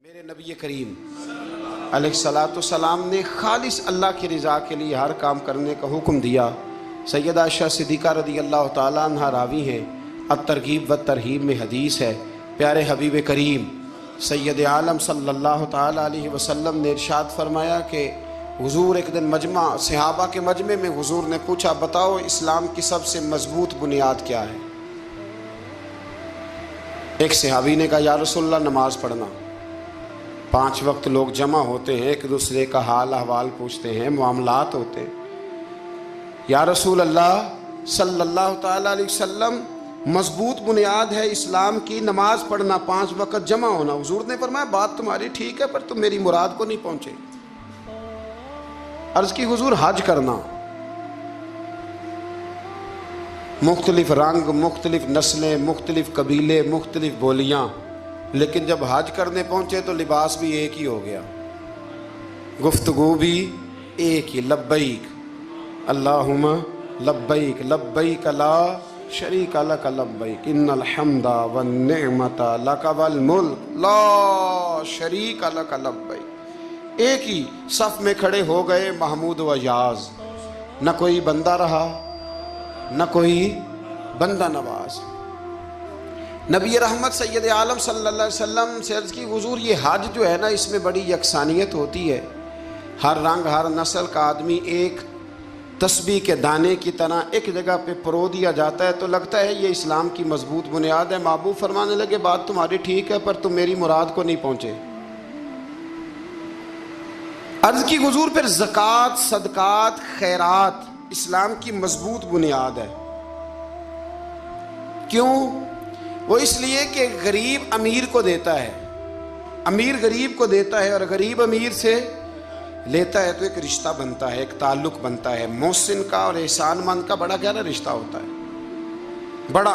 میرے نبی کریم علیہ نے خالص اللہ کی رضا کے لیے ہر کام کرنے کا حکم دیا۔ سیدہ عائشہ صدیقہ رضی اللہ تعالیٰ عنہ راوی ہیں، الترغیب و ترہیب میں حدیث ہے، پیارے حبیب کریم سید عالم صلی اللہ تعالیٰ علیہ وسلم نے ارشاد فرمایا کہ حضور ایک دن مجمع صحابہ کے مجمع میں حضور نے پوچھا، بتاؤ اسلام کی سب سے مضبوط بنیاد کیا ہے؟ ایک صحابی نے کہا، یا رسول اللہ نماز پڑھنا۔ 5 وقت لوگ جمع ہوتے ہیں، ایک دوسرے کا حال احوال پوچھتے ہیں، معاملات ہوتے ہیں۔ یا رسول اللہ صلی اللہ تعالیٰ علیہ وسلم، مضبوط بنیاد ہے اسلام کی نماز پڑھنا، 5 وقت جمع ہونا۔ حضور نے فرمایا، بات تمہاری ٹھیک ہے پر تم میری مراد کو نہیں پہنچے۔ عرض کی، حضور حج کرنا، مختلف رنگ، مختلف نسلیں، مختلف قبیلے، مختلف بولیاں، لیکن جب حج کرنے پہنچے تو لباس بھی ایک ہی ہو گیا، گفتگو بھی ایک ہی، لبیک اللہم لبیک لبیک لا شریک لک لبیک ان الحمد والنعمت لک والملک لا شریک لک لبیک۔ ایک ہی صف میں کھڑے ہو گئے محمود و یاز، نہ کوئی بندہ رہا نہ کوئی بندہ نواز۔ نبی رحمت سید عالم صلی اللہ علیہ وسلم سے عرض کی، حضور یہ حج جو ہے نا، اس میں بڑی یکسانیت ہوتی ہے، ہر رنگ ہر نسل کا آدمی ایک تسبیح کے دانے کی طرح ایک جگہ پہ پرو دیا جاتا ہے، تو لگتا ہے یہ اسلام کی مضبوط بنیاد ہے۔ محبوب فرمانے لگے، بات تمہاری ٹھیک ہے پر تم میری مراد کو نہیں پہنچے۔ عرض کی، حضور پھر زکوٰۃ، صدقات، خیرات اسلام کی مضبوط بنیاد ہے۔ کیوں؟ وہ اس لیے کہ غریب امیر کو دیتا ہے، امیر غریب کو دیتا ہے، اور غریب امیر سے لیتا ہے تو ایک رشتہ بنتا ہے، ایک تعلق بنتا ہے۔ محسن کا اور احسان مند کا بڑا گہرا رشتہ ہوتا ہے، بڑا،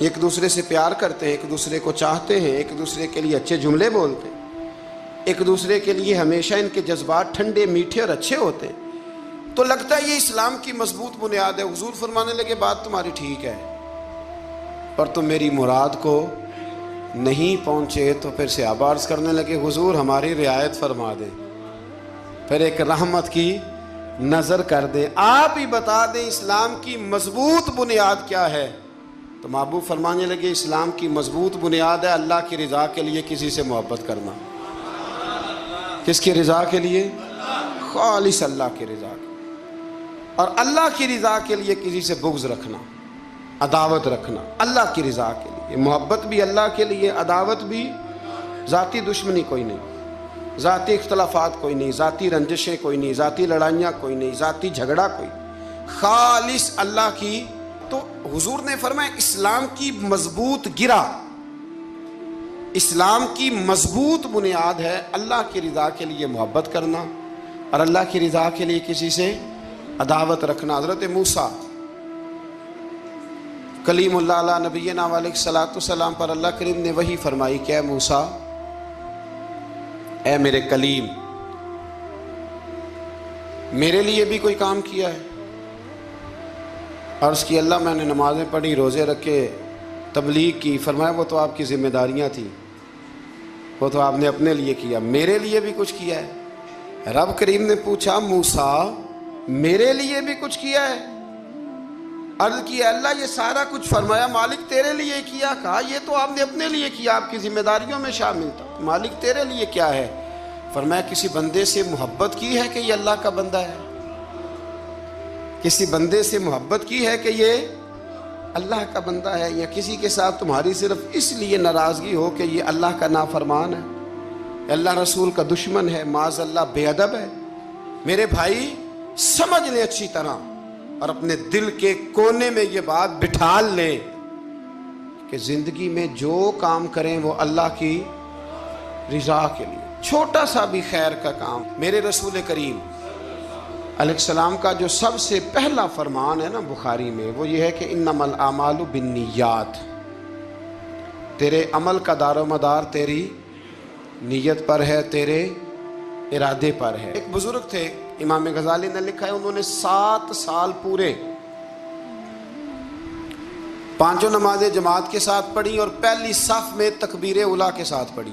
ایک دوسرے سے پیار کرتے ہیں، ایک دوسرے کو چاہتے ہیں، ایک دوسرے کے لیے اچھے جملے بولتے ہیں، ایک دوسرے کے لیے ہمیشہ ان کے جذبات ٹھنڈے میٹھے اور اچھے ہوتے ہیں، تو لگتا ہے یہ اسلام کی مضبوط بنیاد ہے۔ حضور فرمانے لگے، بات تمہاری ٹھیک ہے پر تم میری مراد کو نہیں پہنچے۔ تو پھر صحابہ عرض کرنے لگے، حضور ہماری رعایت فرما دیں، پھر ایک رحمت کی نظر کر دیں، آپ ہی بتا دیں اسلام کی مضبوط بنیاد کیا ہے۔ تو محبوب فرمانے لگے، اسلام کی مضبوط بنیاد ہے اللہ کی رضا کے لیے کسی سے محبت کرنا۔ کس کی رضا کے لیے؟ خالص اللہ کی رضا کے، اور اللہ کی رضا کے لیے کسی سے بغض رکھنا، عداوت رکھنا، اللہ کی رضا کے لیے، محبت بھی اللہ کے لیے، عداوت بھی، ذاتی دشمنی کوئی نہیں، ذاتی اختلافات کوئی نہیں، ذاتی رنجشیں کوئی نہیں، ذاتی لڑائیاں کوئی نہیں، ذاتی جھگڑا کوئی، خالص اللہ کی۔ تو حضور نے فرمایا، اسلام کی مضبوط گرہ، اسلام کی مضبوط بنیاد ہے اللہ کی رضا کے لیے محبت کرنا، اور اللہ کی رضا کے لیے کسی سے عداوت رکھنا۔ حضرت موسیٰ کلیم اللہ علیہ نبینا علیہ الصلوۃ والسلام پر اللہ کریم نے وحی فرمائی کہ اے موسیٰ، اے میرے کلیم، میرے لیے بھی کوئی کام کیا ہے؟ عرض کی، اللہ میں نے نمازیں پڑھی، روزے رکھے، تبلیغ کی۔ فرمایا، وہ تو آپ کی ذمہ داریاں تھیں، وہ تو آپ نے اپنے لیے کیا، میرے لیے بھی کچھ کیا ہے؟ رب کریم نے پوچھا، موسیٰ میرے لیے بھی کچھ کیا ہے؟ عرض کی، اللہ یہ سارا کچھ، فرمایا مالک تیرے لیے کیا۔ کہا یہ تو آپ نے اپنے لیے کیا، آپ کی ذمہ داریوں میں شامل تھا، مالک تیرے لیے کیا ہے؟ فرمایا کسی بندے سے محبت کی ہے کہ یہ اللہ کا بندہ ہے؟ کسی بندے سے محبت کی ہے کہ یہ اللہ کا بندہ ہے، یا کسی کے ساتھ تمہاری صرف اس لیے ناراضگی ہو کہ یہ اللہ کا نافرمان ہے، اللہ رسول کا دشمن ہے، معاذ اللہ بے ادب ہے؟ میرے بھائی سمجھ لیں اچھی طرح، اور اپنے دل کے کونے میں یہ بات بٹھا لیں کہ زندگی میں جو کام کریں وہ اللہ کی رضا کے لیے، چھوٹا سا بھی خیر کا کام۔ میرے رسول کریم علیہ السلام کا جو سب سے پہلا فرمان ہے نا بخاری میں، وہ یہ ہے کہ انما الاعمال بالنیات، تیرے عمل کا دار و مدار تیری نیت پر ہے، تیرے ارادے پر ہے۔ ایک بزرگ تھے، امام غزالی نے لکھا ہے، انہوں نے 7 سال پورے 5 نمازیں جماعت کے ساتھ پڑھی، اور پہلی صف میں تکبیر اولیٰ کے ساتھ پڑھی۔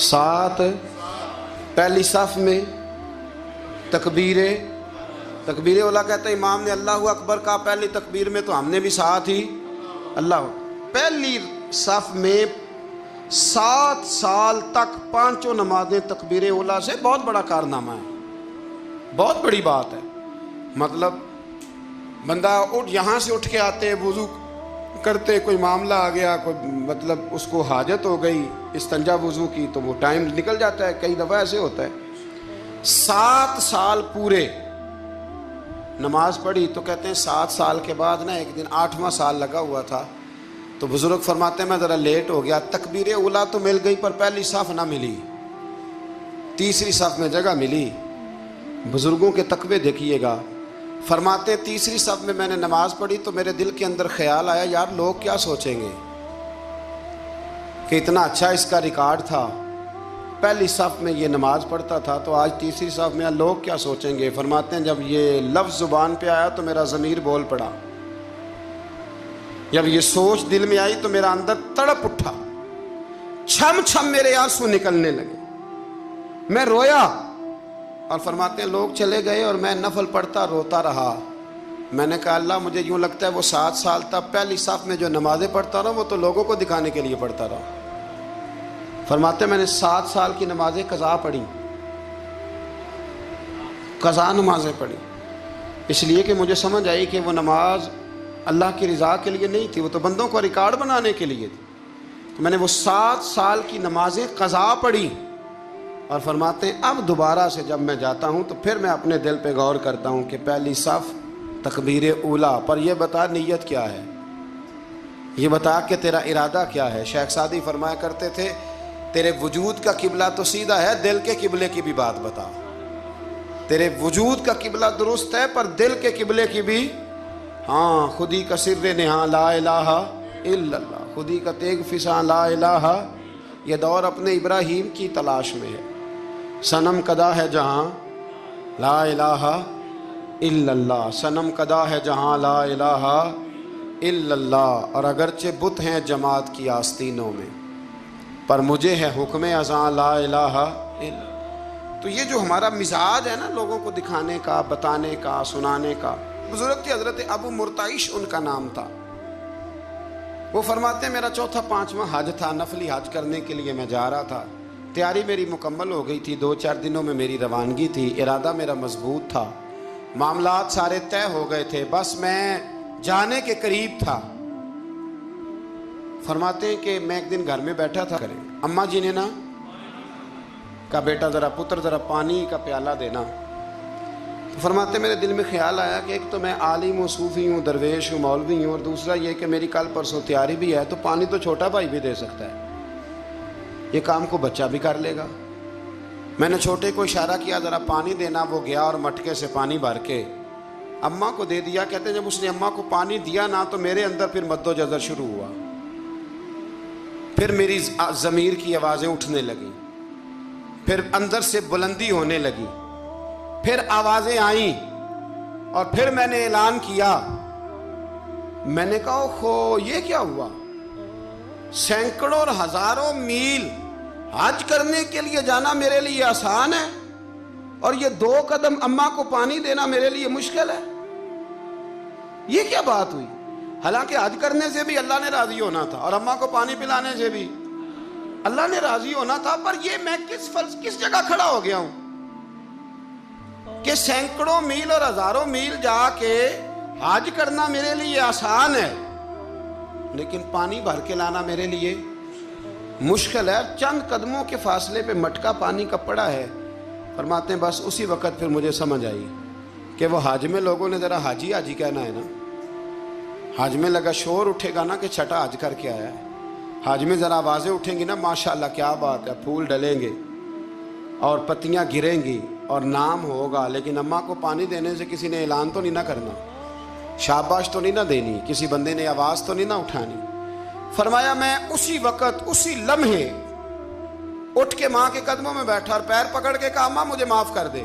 7 پہلی صف میں تکبیر اولا کہتا ہے امام نے اللہ اکبر کہا پہلی تکبیر میں تو ہم نے بھی ساتھ ہی اللہ. پہلی صف میں 7 سال تک 5 نمازیں تکبیر اولا سے بہت بڑا کارنامہ ہے, بہت بڑی بات ہے. مطلب بندہ یہاں سے اٹھ کے آتے ہیں, وضو کرتے, کوئی معاملہ آ گیا, کوئی مطلب اس کو حاجت ہو گئی استنجا وضو کی, تو وہ ٹائم نکل جاتا ہے. کئی دفعہ ایسے ہوتا ہے. 7 سال پورے نماز پڑھی تو کہتے ہیں 7 سال کے بعد نا ایک دن 8واں سال لگا ہوا تھا, تو بزرگ فرماتے ہیں میں ذرا لیٹ ہو گیا, تکبیر اولا تو مل گئی پر پہلی صف نہ ملی, تیسری صف میں جگہ ملی. بزرگوں کے تقوی دیکھیے گا. فرماتے تیسری صف میں نے نماز پڑھی تو میرے دل کے اندر خیال آیا یار لوگ کیا سوچیں گے کہ اتنا اچھا اس کا ریکارڈ تھا, پہلی صف میں یہ نماز پڑھتا تھا, تو آج تیسری صف میں لوگ کیا سوچیں گے. فرماتے ہیں جب یہ لفظ زبان پہ آیا تو میرا ضمیر بول پڑا, جب یہ سوچ دل میں آئی تو میرا اندر تڑپ اٹھا, چھم چھم میرے آنسو نکلنے لگے, میں رویا. اور فرماتے ہیں لوگ چلے گئے اور میں نفل پڑھتا روتا رہا. میں نے کہا اللہ مجھے یوں لگتا ہے وہ 7 سال تک پہلی صف میں جو نمازیں پڑھتا رہا وہ تو لوگوں کو دکھانے کے لیے پڑھتا رہا. فرماتے ہیں میں نے 7 سال کی نمازیں قضا پڑھی, قضا نمازیں پڑھی, اس لیے کہ مجھے سمجھ آئی کہ وہ نماز اللہ کی رضا کے لیے نہیں تھی, وہ تو بندوں کو ریکارڈ بنانے کے لیے تھی. تو میں نے وہ 7 سال کی نمازیں قضا پڑھی. اور فرماتے ہیں اب دوبارہ سے جب میں جاتا ہوں تو پھر میں اپنے دل پہ غور کرتا ہوں کہ پہلی صف تکبیر اولا پر یہ بتا نیت کیا ہے, یہ بتا کہ تیرا ارادہ کیا ہے. شیخ سعدی فرمایا کرتے تھے تیرے وجود کا قبلہ تو سیدھا ہے, دل کے قبلے کی بھی بات بتا. تیرے وجود کا قبلہ درست ہے پر دل کے قبلے کی بھی, ہاں خودی کا سر نہاں لا الہ الا اللہ, خودی کا تیغ فساں لا الہ. یہ دور اپنے ابراہیم کی تلاش میں ہے. صنم کدا ہے جہاں لا الہ الا اللہ, صنم کدا ہے جہاں لا الہ الا اللہ. اور اگرچہ بت ہیں جماعت کی آستینوں میں پر مجھے ہے حکم ازاں لا الہ الا. تو یہ جو ہمارا مزاج ہے نا لوگوں کو دکھانے کا, بتانے کا, سنانے کا. بزرگ تھے حضرت ابو مرتعش ان کا نام تھا. وہ فرماتے ہیں میرا 4تھا 5واں حج تھا, نفلی حج کرنے کے لیے میں جا رہا تھا. تیاری میری مکمل ہو گئی تھی, 2-4 دنوں میں میری روانگی تھی. ارادہ میرا مضبوط تھا, معاملات سارے طے ہو گئے تھے, بس میں جانے کے قریب تھا. فرماتے ہیں کہ میں ایک دن گھر میں بیٹھا تھا, اماں جی نے نا کہا بیٹا ذرا پتر ذرا پانی کا پیالہ دینا. فرماتے میرے دل میں خیال آیا کہ ایک تو میں عالم ہوں, صوفی ہوں, درویش ہوں, مولوی ہوں, اور دوسرا یہ کہ میری کل پرسوں تیاری بھی ہے, تو پانی تو چھوٹا بھائی بھی دے سکتا ہے, یہ کام کو بچہ بھی کر لے گا. میں نے چھوٹے کو اشارہ کیا ذرا پانی دینا, وہ گیا اور مٹکے سے پانی بھر کے اماں کو دے دیا. کہتے ہیں جب اس نے اماں کو پانی دیا نا تو میرے اندر پھر مد و جزر شروع ہوا, پھر میری ضمیر کی آوازیں اٹھنے لگیں, پھر اندر سے بلندی ہونے لگی, پھر آوازیں آئیں, اور پھر میں نے اعلان کیا. میں نے کہا خو یہ کیا ہوا, سینکڑوں اور ہزاروں میل حج کرنے کے لیے جانا میرے لیے آسان ہے, اور یہ 2 قدم اماں کو پانی دینا میرے لیے مشکل ہے. یہ کیا بات ہوئی؟ حالانکہ حج کرنے سے بھی اللہ نے راضی ہونا تھا, اور اماں کو پانی پلانے سے بھی اللہ نے راضی ہونا تھا, پر یہ میں کس جگہ کھڑا ہو گیا ہوں کہ سینکڑوں میل اور ہزاروں میل جا کے حج کرنا میرے لیے آسان ہے, لیکن پانی بھر کے لانا میرے لیے مشکل ہے. چند قدموں کے فاصلے پہ مٹکا پانی کا پڑا ہے. فرماتے ہیں بس اسی وقت پھر مجھے سمجھ آئی کہ وہ حج میں لوگوں نے ذرا حاجی حاجی کہنا ہے نا, حج میں لگا شور اٹھے گا نا کہ چھٹا حج کر کے آیا ہے. حج میں ذرا آوازیں اٹھیں گی نا ماشاءاللہ کیا بات ہے, پھول ڈلیں گے اور پتیاں گریں گی اور نام ہوگا, لیکن اماں کو پانی دینے سے کسی نے اعلان تو نہیں نہ کرنا, شاباش تو نہیں نہ دینی, کسی بندے نے آواز تو نہیں نہ اٹھانی. فرمایا میں اسی وقت اسی لمحے اٹھ کے ماں کے قدموں میں بیٹھا اور پیر پکڑ کے کہا اماں مجھے معاف کر دے.